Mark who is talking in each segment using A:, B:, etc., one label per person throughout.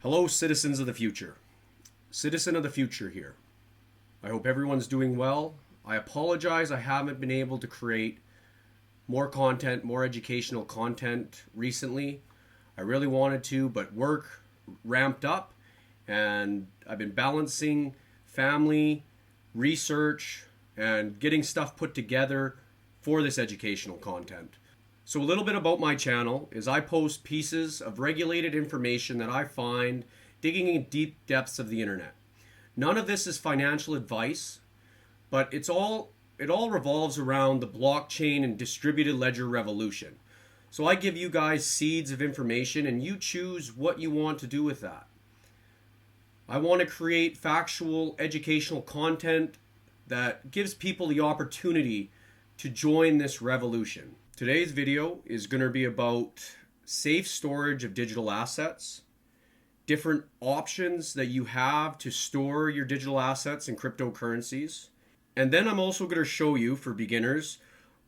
A: Hello, citizens of the future. Citizen of the future here. I hope everyone's doing well. I apologize I haven't been able to create more content, more educational content recently. I really wanted to, but work ramped up and I've been balancing family, research, and getting stuff put together for this educational content. So a little bit about my channel is I post pieces of regulated information that I find digging in deep depths of the internet. None of this is financial advice, but it all revolves around the blockchain and distributed ledger revolution. So I give you guys seeds of information and you choose what you want to do with that. I want to create factual educational content that gives people the opportunity to join this revolution. Today's video is going to be about safe storage of digital assets, different options that you have to store your digital assets in cryptocurrencies. And then I'm also going to show you, for beginners,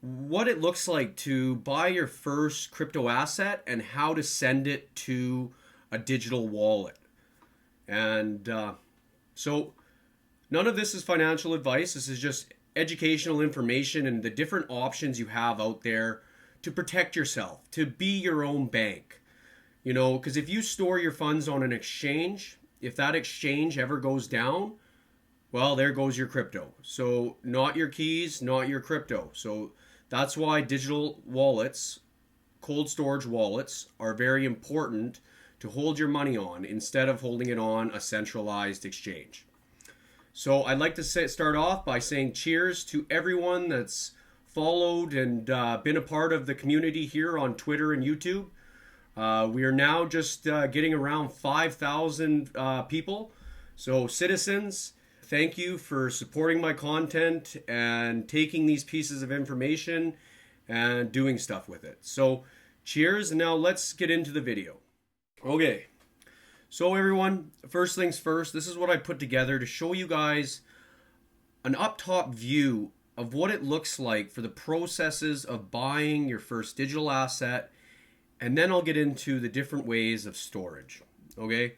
A: what it looks like to buy your first crypto asset and how to send it to a digital wallet. And so none of this is financial advice. This is just educational information and the different options you have out there to protect yourself, to be your own bank. You know, because if you store your funds on an exchange, if that exchange ever goes down, well, there goes your crypto. So not your keys, not your crypto. So that's why digital wallets, cold storage wallets, are very important to hold your money on instead of holding it on a centralized exchange. So I'd like to start off by saying cheers to everyone that's followed and been a part of the community here on Twitter and YouTube. We are now just getting around 5,000 people. So citizens, thank you for supporting my content and taking these pieces of information and doing stuff with it. So cheers, and now let's get into the video. Okay. So everyone, first things first, this is what I put together to show you guys an up-top view of what it looks like for the processes of buying your first digital asset, and then I'll get into the different ways of storage. Okay,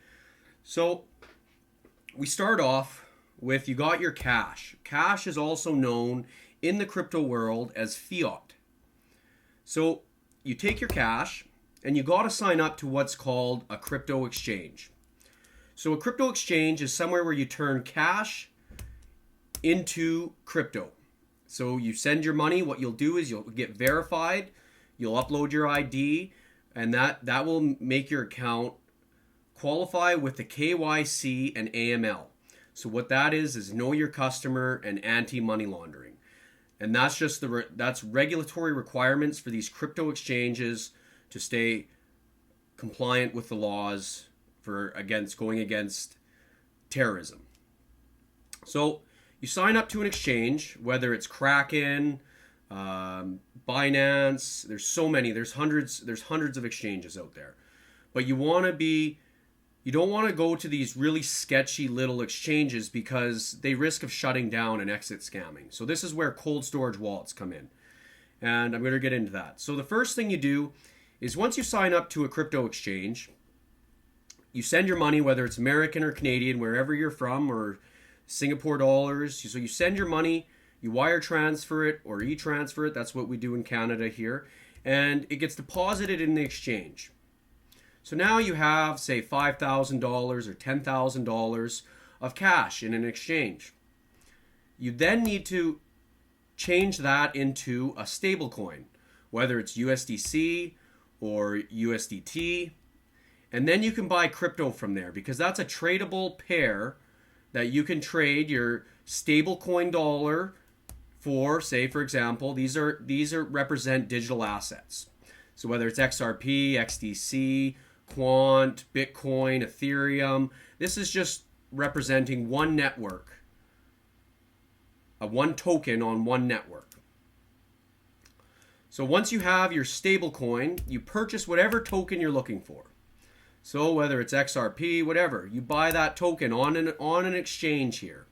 A: so we start off with you got your cash. Cash is also known in the crypto world as fiat. So you take your cash and you got to sign up to what's called a crypto exchange. So a crypto exchange is somewhere where you turn cash into crypto. So you send your money, what you'll do is you'll get verified, you'll upload your ID, and that will make your account qualify with the KYC and AML. So what that is know your customer and anti-money laundering. And that's just that's regulatory requirements for these crypto exchanges to stay compliant with the laws for going against terrorism. So you sign up to an exchange, whether it's Kraken, Binance. There's so many. There's hundreds of exchanges out there. But you don't want to go to these really sketchy little exchanges because they risk of shutting down and exit scamming. So this is where cold storage wallets come in. And I'm going to get into that. So the first thing you do is once you sign up to a crypto exchange, you send your money, whether it's American or Canadian, wherever you're from, or Singapore dollars. So you send your money, you wire transfer it or e-transfer it. That's what we do in Canada here. And it gets deposited in the exchange. So now you have, say, $5,000 or $10,000 of cash in an exchange. You then need to change that into a stable coin, whether it's USDC or USDT. And then you can buy crypto from there because that's a tradable pair that you can trade your stablecoin dollar for. Say, for example, these represent digital assets. So whether it's XRP, XDC, Quant, Bitcoin, Ethereum, this is just representing one network, one token on one network. So once you have your stablecoin, you purchase whatever token you're looking for. So whether it's XRP, whatever, you buy that token on an exchange here.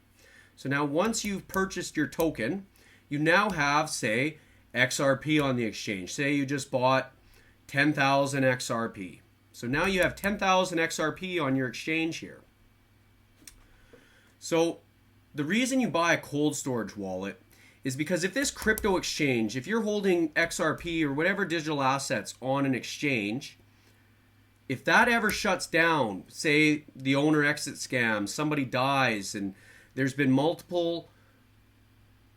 A: So now once you've purchased your token, you now have, say, XRP on the exchange. Say you just bought 10,000 XRP. So now you have 10,000 XRP on your exchange here. So the reason you buy a cold storage wallet is because if this crypto exchange, if you're holding XRP or whatever digital assets on an exchange, if that ever shuts down, say the owner exit scam, somebody dies, and there's been multiple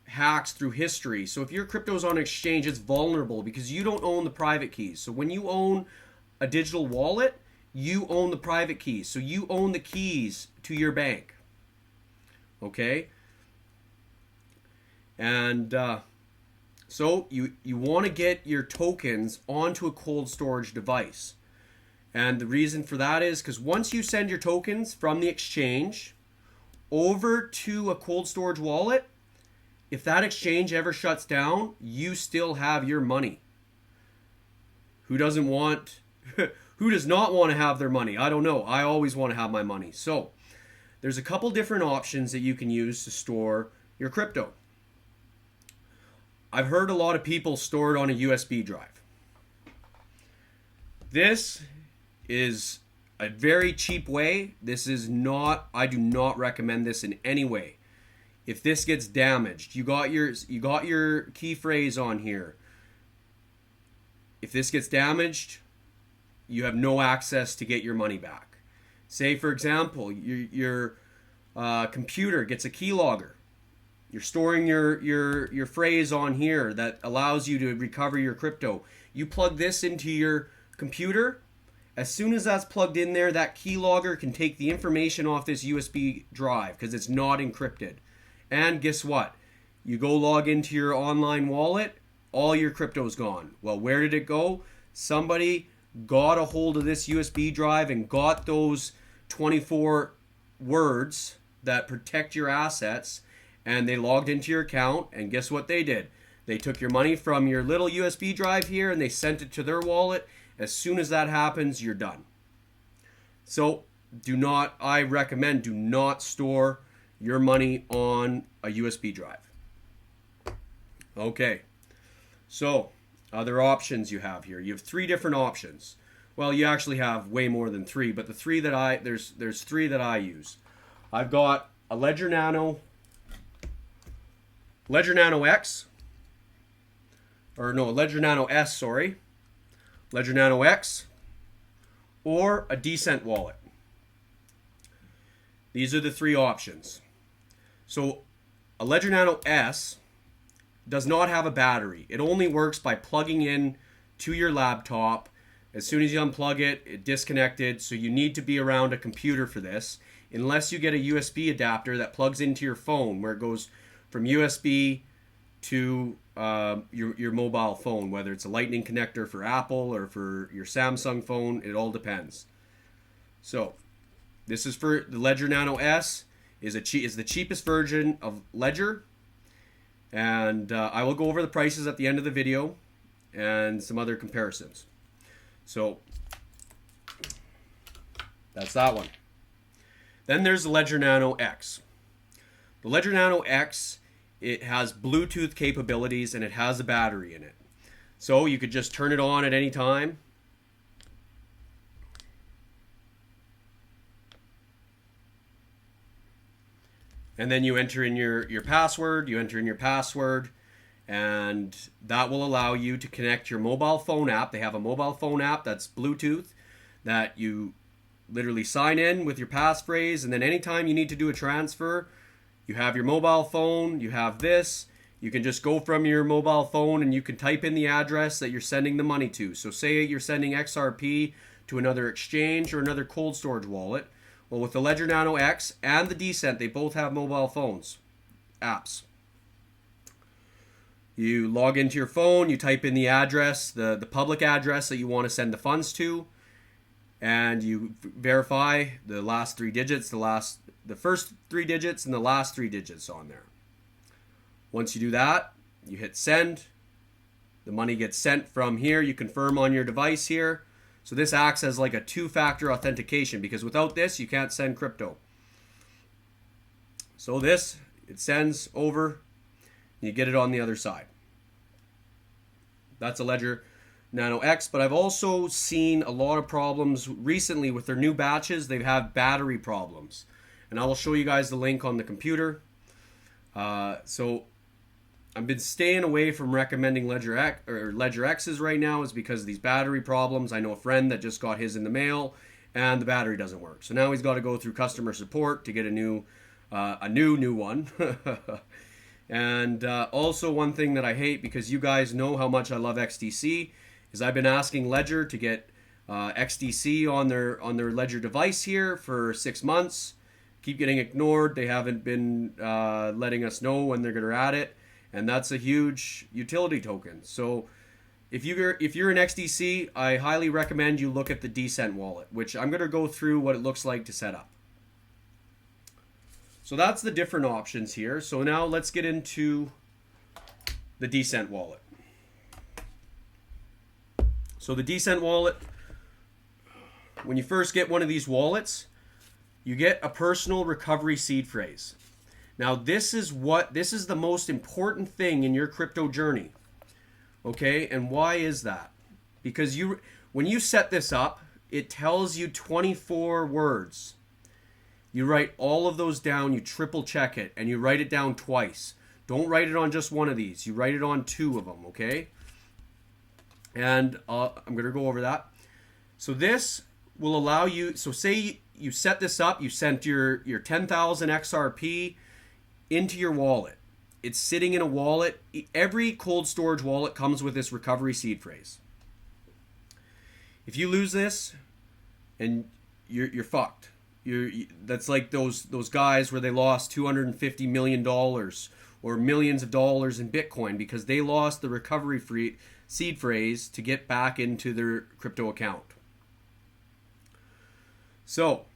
A: hacks through history. So if your crypto's on an exchange, it's vulnerable because you don't own the private keys. So when you own a digital wallet, you own the private keys. So you own the keys to your bank. Okay? And so you want to get your tokens onto a cold storage device. And the reason for that is because once you send your tokens from the exchange over to a cold storage wallet, if that exchange ever shuts down, you still have your money. Who does not want to have their money? I don't know. I always want to have my money. So there's a couple different options that you can use to store your crypto. I've heard a lot of people store it on a USB drive. This is a very cheap way. This is not, I do not recommend this in any way. If this gets damaged, you got your key phrase on here. If this gets damaged, you have no access to get your money back. Say for example, your computer gets a keylogger. You're storing your phrase on here that allows you to recover your crypto. You plug this into your computer. As soon as that's plugged in there, that keylogger can take the information off this USB drive because it's not encrypted. And guess what? You go log into your online wallet, all your crypto's gone. Well, where did it go? Somebody got a hold of this USB drive and got those 24 words that protect your assets, and they logged into your account, and guess what they did? They took your money from your little USB drive here and they sent it to their wallet. As soon as that happens, you're done. So I recommend do not store your money on a USB drive. Okay, so other options you have here. You have 3 different options. Well, you actually have way more than 3, but the 3 that there's 3 that I use. I've got a Ledger Nano X, or no, Ledger Nano S, sorry. Ledger Nano X, or a Decent wallet. These are the 3 options. So a Ledger Nano S does not have a battery. It only works by plugging in to your laptop. As soon as you unplug it, it disconnected. So you need to be around a computer for this, unless you get a USB adapter that plugs into your phone, where it goes from USB to your mobile phone, whether it's a lightning connector for Apple or for your Samsung phone. It all depends. So this is for the Ledger Nano S. Is the cheapest version of Ledger, and I will go over the prices at the end of the video and some other comparisons. So that's that one. Then there's the Ledger Nano X. The Ledger Nano X, it has Bluetooth capabilities and it has a battery in it. So you could just turn it on at any time. And then you enter in your password, and that will allow you to connect your mobile phone app. They have a mobile phone app that's Bluetooth that you literally sign in with your passphrase, and then anytime you need to do a transfer, you have your mobile phone, you have this, you can just go from your mobile phone and you can type in the address that you're sending the money to. So say you're sending XRP to another exchange or another cold storage wallet. Well, with the Ledger Nano X and the Decent, they both have mobile phones, apps. You log into your phone, you type in the address, the public address that you want to send the funds to, and you verify the last 3 digits, the first 3 digits and the last 3 digits on there. Once you do that, you hit send. The money gets sent from here. You confirm on your device here. So this acts as like a 2-factor authentication, because without this, you can't send crypto. So this, it sends over, and you get it on the other side. That's a Ledger Nano X, but I've also seen a lot of problems recently with their new batches. They have battery problems, and I will show you guys the link on the computer. So I've been staying away from recommending Ledger X's right now, is because of these battery problems. I know a friend that just got his in the mail, and the battery doesn't work. So now he's got to go through customer support to get a new one. And also one thing that I hate, because you guys know how much I love XDC, is I've been asking Ledger to get XDC on their Ledger device here for 6 months. Keep getting ignored. They haven't been letting us know when they're going to add it, and that's a huge utility token. So if you're an XDC, I highly recommend you look at the Decent wallet, which I'm going to go through what it looks like to set up. So that's the different options here. So now let's get into the Decent wallet. So the Decent wallet, when you first get one of these wallets, you get a personal recovery seed phrase. Now this is the most important thing in your crypto journey. Okay, and why is that? Because when you set this up, it tells you 24 words. You write all of those down, you triple check it, and you write it down twice. Don't write it on just one of these. You write it on 2 of them, okay? And I'm going to go over that. So this will allow you, so say you set this up, you sent your 10,000 XRP into your wallet. It's sitting in a wallet. Every cold storage wallet comes with this recovery seed phrase. If you lose this, and you're fucked. That's like those guys where they lost $250 million or millions of dollars in Bitcoin because they lost the recovery seed phrase to get back into their crypto account. So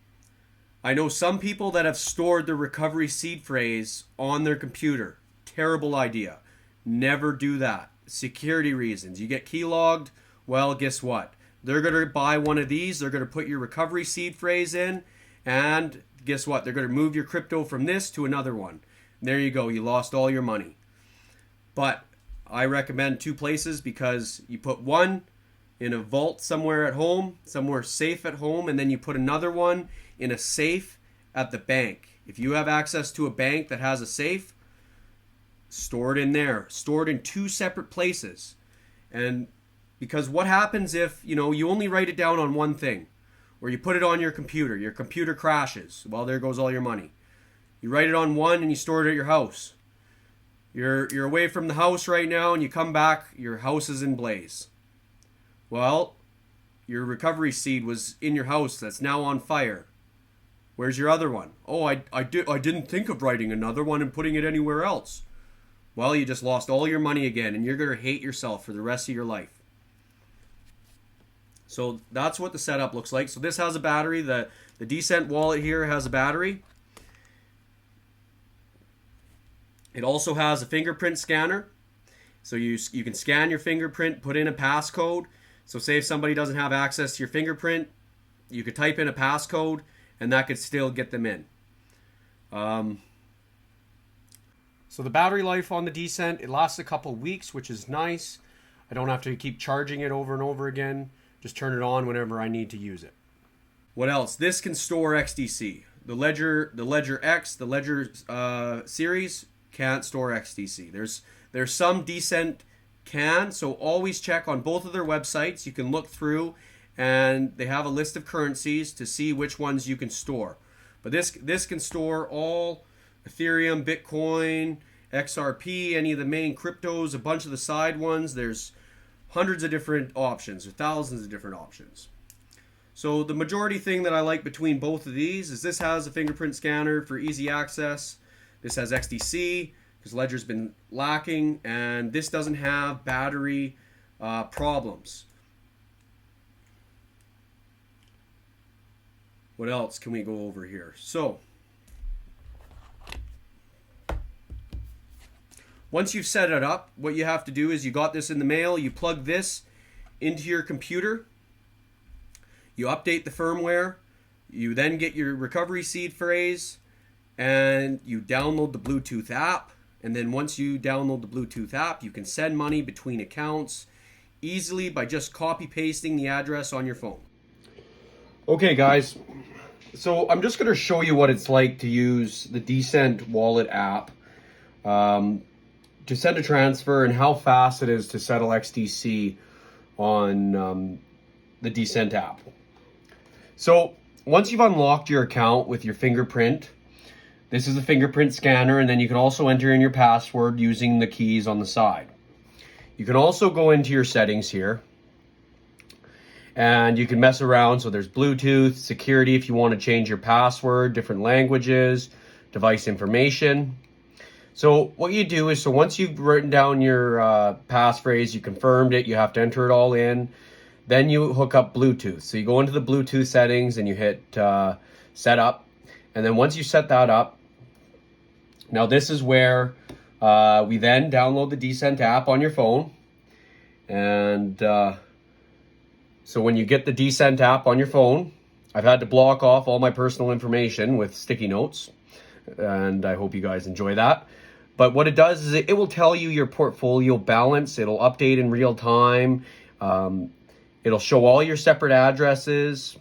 A: I know some people that have stored the recovery seed phrase on their computer. Terrible idea. Never do that. Security reasons. You get keylogged, well, guess what? They're going to buy one of these. They're going to put your recovery seed phrase in, and guess what? They're going to move your crypto from this to another one. There you go. You lost all your money. But I recommend 2 places, because you put one in a vault somewhere at home, somewhere safe at home, and then you put another one in a safe at the bank. If you have access to a bank that has a safe, store it in there. Store it in 2 separate places. And because what happens if, you only write it down on one thing, or you put it on your computer crashes, well, there goes all your money. You write it on one and you store it at your house. You're away from the house right now, and you come back, your house is in blaze. Well, your recovery seed was in your house that's now on fire. Where's your other one? Oh, I didn't think of writing another one and putting it anywhere else. Well, you just lost all your money again, and you're going to hate yourself for the rest of your life. So that's what the setup looks like. So this has a battery. The Decent wallet here has a battery. It also has a fingerprint scanner. So you can scan your fingerprint, put in a passcode. So say if somebody doesn't have access to your fingerprint, you could type in a passcode, and that could still get them in. So the battery life on the Decent, it lasts a couple weeks, which is nice. I don't have to keep charging it over and over again. Just turn it on whenever I need to use it. What else? This can store XDC. The Ledger X, the Ledger series can't store XDC. There's some Decent can, so always check on both of their websites. You can look through, and they have a list of currencies to see which ones you can store. But this can store all Ethereum, Bitcoin, XRP, any of the main cryptos, a bunch of the side ones. There's hundreds of different options, or thousands of different options. So the majority thing that I like between both of these is this has a fingerprint scanner for easy access. This has XDC, because Ledger's been lacking, and this doesn't have battery problems. What else can we go over here? So once you've set it up, what you have to do is, you got this in the mail, you plug this into your computer, you update the firmware, you then get your recovery seed phrase, and you download the Bluetooth app. And then once you download the Bluetooth app, you can send money between accounts easily by just copy pasting the address on your phone.
B: Okay guys, so I'm just going to show you what it's like to use the Decent wallet app to send a transfer and how fast it is to settle XDC on the Decent app. So once you've unlocked your account with your Fingerprint, this is a fingerprint scanner, and then you can also enter in your password using the keys on the side. You can also go into your settings here and you can mess around. So there's Bluetooth, security if you want to change your password, different languages, device information. So what you do is, so once you've written down your passphrase, you confirmed it, you have to enter it all in. Then you hook up Bluetooth. So you go into the Bluetooth settings and you hit set up. And then once you set that up, now this is where we then download the Decent app on your phone. And so when you get the Decent app on your phone, I've had to block off all my personal information with sticky notes. And I hope you guys enjoy that. But what it does is it will tell you your portfolio balance. It'll update in real time. It'll show all your separate addresses.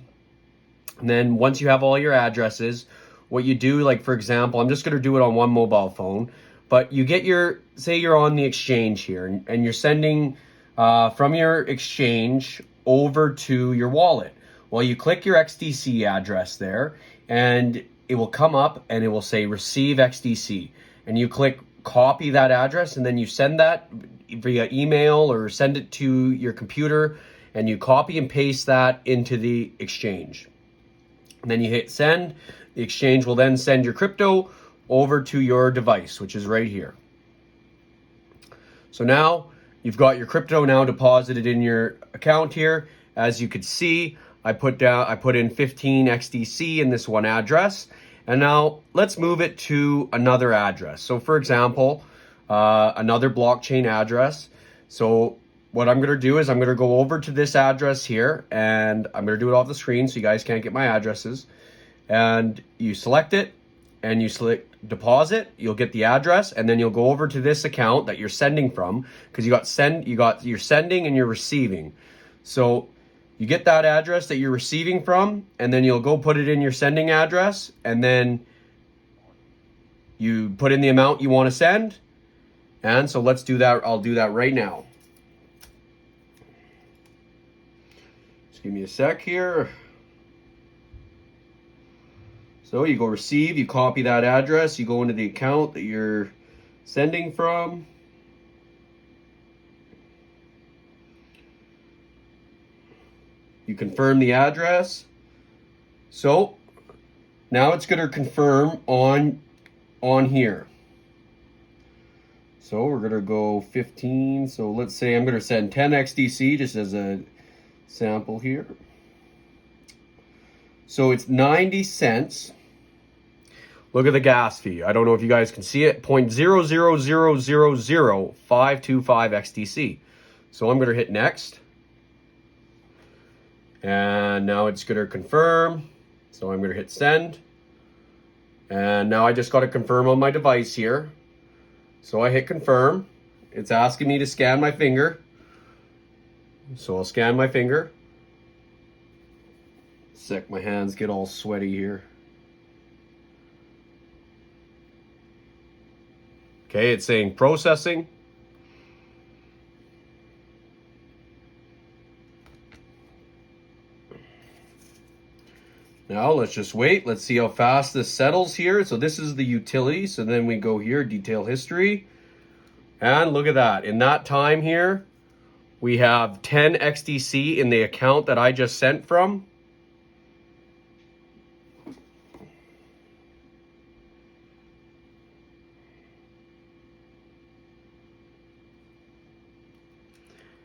B: And then once you have all your addresses, what you do, like for example, I'm just going to do it on one mobile phone, but you get your, say you're on the exchange here and you're sending from your exchange over to your wallet. Well, you click your XDC address there and it will come up and it will say receive XDC. And you click copy that address and then you send that via email or send it to your computer and you copy and paste that into the exchange. And then you hit send. The exchange will then send your crypto over to your device, which is right here. So now you've got your crypto now deposited in your account here. As you could see, I put in 15 XDC in this one address. And now let's move it to another address. So for example, another blockchain address. So what I'm going to do is I'm going to go over to this address here and I'm going to do it off the screen so you guys can't get my addresses. And you select it and you select deposit, you'll get the address, and then you'll go over to this account that you're sending from, because you got your sending and your receiving. So you get that address that you're receiving from, and then you'll go put it in your sending address, and then you put in the amount you want to send. And so let's do that. I'll do that right now. Just give me a sec here. So you go receive, you copy that address, you go into the account that you're sending from. You confirm the address. So now it's going to confirm on here. So we're going to go 15. So let's say I'm going to send 10 XDC just as a sample here. So it's 90 cents. Look at the gas fee. I don't know if you guys can see it. 0.0000525 XDC. So I'm going to hit next. And now it's going to confirm. So I'm going to hit send. And now I just got to confirm on my device here. So I hit confirm. It's asking me to scan my finger. So I'll scan my finger. Sick, my hands get all sweaty here. Okay, it's saying processing. Now let's just wait. Let's see how fast this settles here. So this is the utility. So then we go here, detail history. And look at that. In that time here, we have 10 XDC in the account that I just sent from.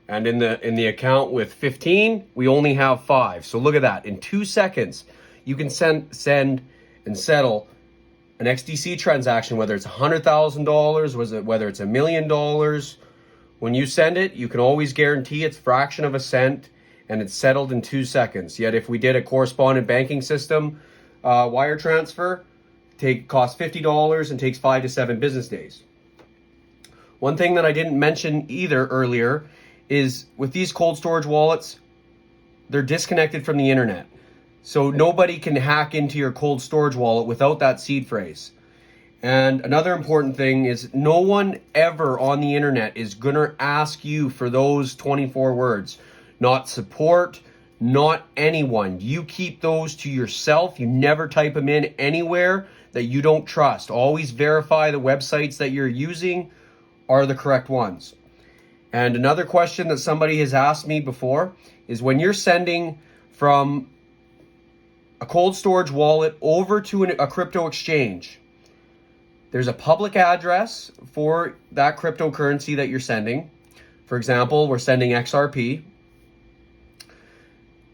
B: And in the account with 15, we only have 5. So look at that. In 2 seconds, you can send and settle an XDC transaction, whether it's $100,000, whether it's $1 million. When you send it, you can always guarantee it's fraction of a cent and it's settled in 2 seconds. Yet if we did a correspondent banking system wire transfer, costs $50 and takes 5 to 7 business days. One thing that I didn't mention either earlier is with these cold storage wallets, they're disconnected from the internet. So nobody can hack into your cold storage wallet without that seed phrase. And another important thing is no one ever on the internet is going to ask you for those 24 words. Not support, not anyone. You keep those to yourself. You never type them in anywhere that you don't trust. Always verify the websites that you're using are the correct ones. And another question that somebody has asked me before is when you're sending from a cold storage wallet over to a crypto exchange, there's a public address for that cryptocurrency that you're sending. For example, we're sending XRP.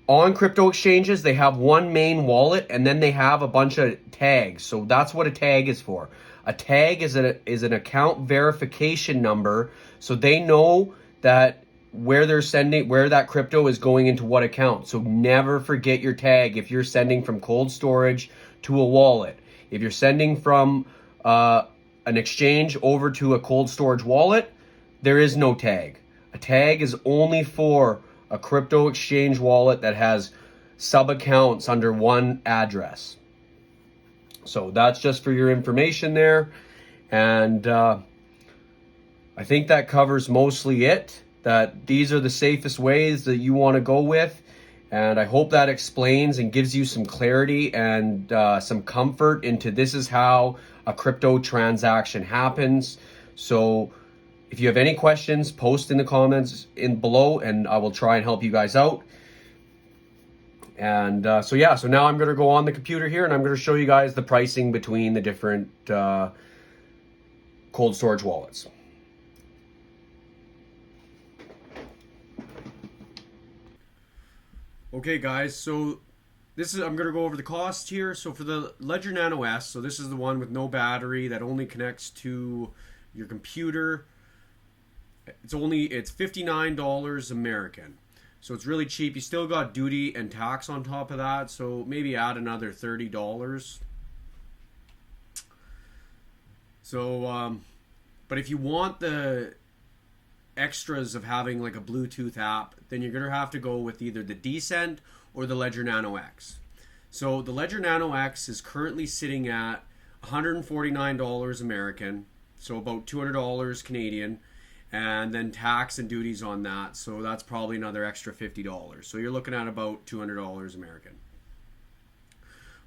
B: On crypto exchanges, they have one main wallet and then they have a bunch of tags. So that's what a tag is for. A tag is an account verification number, so they know that where that crypto is going into what account. So never forget your tag if you're sending from cold storage to a wallet. If you're sending from an exchange over to a cold storage wallet, there is no tag. A tag is only for a crypto exchange wallet that has sub accounts under one address. So that's just for your information there. And I think that covers mostly it, that these are the safest ways that you want to go with. And I hope that explains and gives you some clarity and some comfort into this is how a crypto transaction happens. So if you have any questions, post in the comments below and I will try and help you guys out. And so now I'm going to go on the computer here and I'm going to show you guys the pricing between the different cold storage wallets.
A: Okay guys, so I'm going to go over the cost here. So for the Ledger Nano S, so this is the one with no battery that only connects to your computer. It's $59 American. So it's really cheap. You still got duty and tax on top of that, so maybe add another $30. So, but if you want the extras of having like a Bluetooth app, then you're gonna have to go with either the Decent or the Ledger Nano X. So the Ledger Nano X is currently sitting at $149 American, so about $200 Canadian. And then tax and duties on that, so that's probably another extra $50. So you're looking at about $200 American.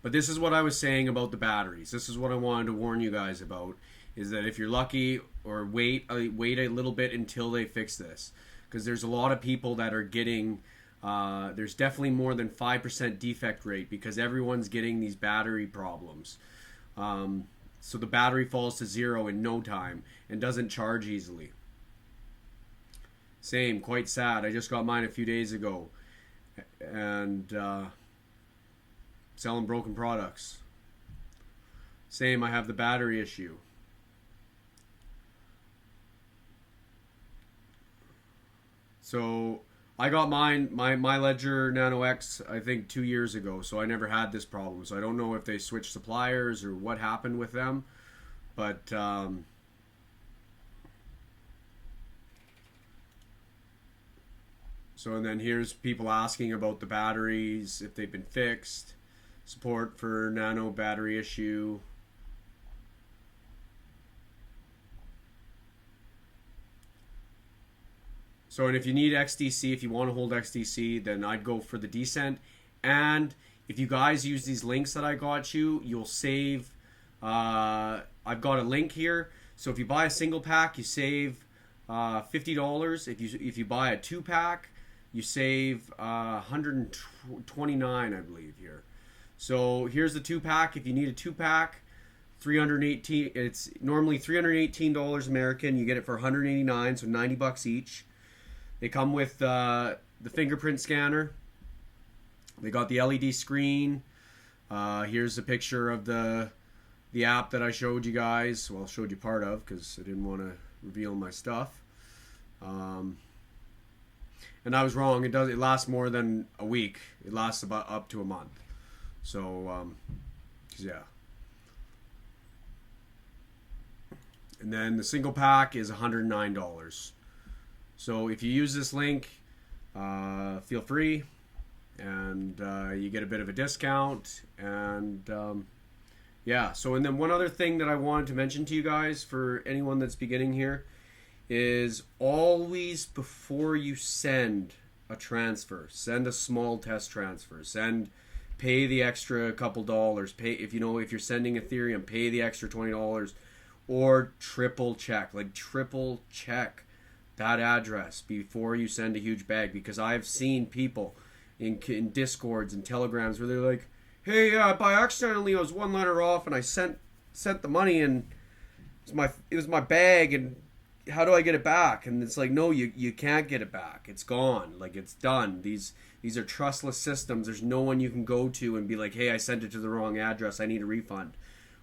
A: But this is what I was saying about the batteries. This is what I wanted to warn you guys about, is that if you're lucky, or wait a little bit until they fix this, because there's a lot of people that are getting there's definitely more than 5% defect rate because everyone's getting these battery problems. So the battery falls to zero in no time and doesn't charge easily. Same, quite sad. I just got mine a few days ago, and selling broken products. Same, I have the battery issue. So I got my Ledger Nano X I think 2 years ago, so I never had this problem. So I don't know if they switched suppliers or what happened with them, but so, and then here's people asking about the batteries, if they've been fixed, support for nano battery issue. So, and if you need XDC, if you want to hold XDC, then I'd go for the Decent. And if you guys use these links that I got you, you'll save, I've got a link here. So if you buy a single pack, you save $50. If you buy a 2-pack, you save $129, I believe, here. So here's the 2-pack. If you need a 2-pack, $318. It's normally $318 American. You get it for $189, so $90 each. They come with the fingerprint scanner. They got the LED screen. Here's a picture of the app that I showed you guys. Well, showed you part of because I didn't want to reveal my stuff. And I was wrong. It lasts more than a week. It lasts about up to a month. So, yeah. And then the single pack is $109. So if you use this link, feel free, and you get a bit of a discount. And yeah, so and then one other thing that I wanted to mention to you guys for anyone that's beginning here is always before you send a transfer, send a small test transfer, pay the extra couple dollars, pay if you're sending Ethereum, pay the extra $20, or triple check that address before you send a huge bag, because I've seen people in Discords and Telegrams where they're like, hey, by accidentally I was one letter off and I sent the money and it was my bag, and how do I get it back? And it's like, no, you can't get it back. It's gone. Like, it's done. These are trustless systems. There's no one you can go to and be like, hey, I sent it to the wrong address, I need a refund.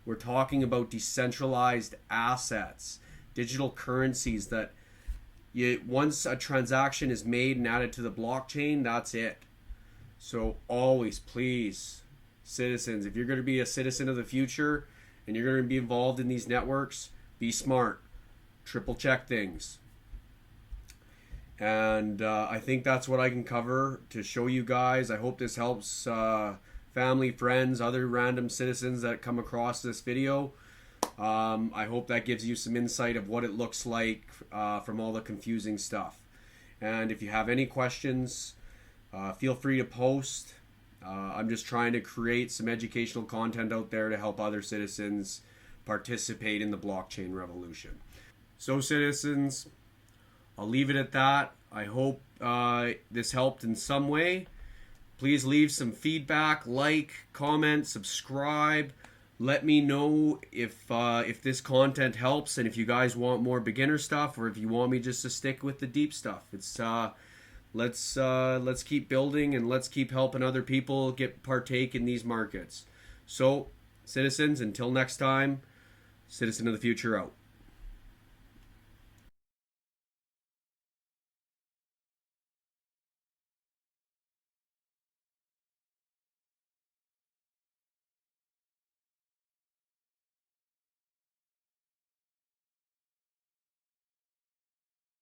A: We're talking about decentralized assets, digital currencies that once a transaction is made and added to the blockchain, that's it. So always, please, citizens, if you're going to be a citizen of the future and you're going to be involved in these networks, be smart. Triple check things. And I think that's what I can cover to show you guys. I hope this helps family, friends, other random citizens that come across this video. I hope that gives you some insight of what it looks like from all the confusing stuff. And if you have any questions, feel free to post. I'm just trying to create some educational content out there to help other citizens participate in the blockchain revolution. So citizens, I'll leave it at that. I hope this helped in some way. Please leave some feedback, like, comment, subscribe. Let me know if this content helps, and if you guys want more beginner stuff, or if you want me just to stick with the deep stuff. It's let's keep building, and let's keep helping other people partake in these markets. So, citizens, until next time, Citizen of the Future out.